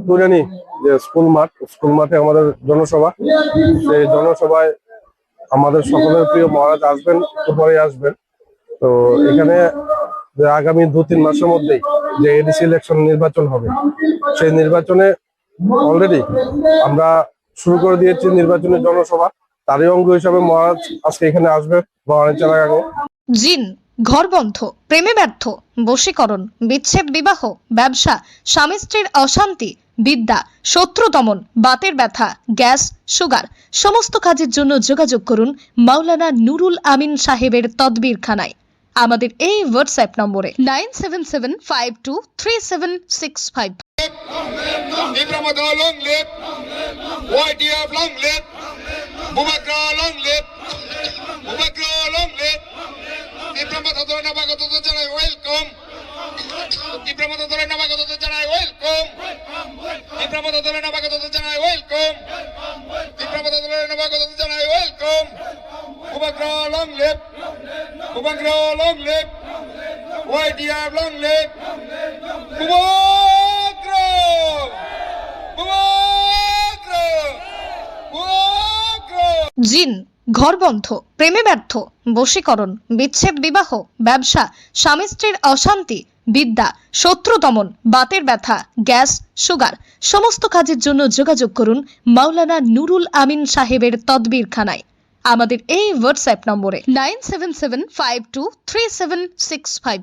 তুরানি যে স্কুল মাঠে আমাদের জনসভা, সেই জনসভায় আমাদের সকলের প্রিয় মহারাজ আসবেন, একটু পরে আসবেন। তো এখানে যে আগামী 2-3 মাসের মধ্যেই যে এডিসি ইলেকশন নির্বাচন হবে, সেই নির্বাচনে অলরেডি আমরা শুরু করে দিয়েছি নির্বাচনের জনসভা। তারই অঙ্গ হিসাবে মহারাজ আজকে এখানে আসবে মহারাজ। জিন, ঘর বন্ধ, প্রেমে ব্যর্থ, বশীকরণ, বিচ্ছেদ, বিবাহ, ব্যবসা, স্বামী স্ত্রীর অশান্তি, বিদ্যা, শত্রু দমন, বাতের ব্যথা, গ্যাস, সুগার, সমস্ত কাজের জন্য যোগাযোগ করুন মাওলানা নুরুল আমিন সাহেবের তদবিরখানায়। আমাদের এই হোয়াটসঅ্যাপ নম্বরে 9775237655। Ibrahim long live, YDF long live, Boubacar long live, Boubacar long live, Ibrahim Adore Navagoto Janai welcome, Ibrahim Adore Navagoto Janai welcome, Ibrahim Adore Navagoto Janai welcome, Ibrahim Adore Navagoto Janai welcome, Boubacar long live, Boubacar long live, YDF long live, জিন, ঘর বন্ধ, প্রেমে ব্যর্থ, বশীকরণ, বিচ্ছেদ, বিবাহ, ব্যবসা, স্বামী স্ত্রীর অশান্তি, বিদ্যা, শত্রু দমন, বাতের ব্যথা, গ্যাস, সুগার, সমস্ত কাজের জন্য যোগাযোগ করুন মাওলানা নুরুল আমিন সাহেবের তদবিরখানায়। আমাদের এই হোয়াটসঅ্যাপ নম্বরে 9775237655।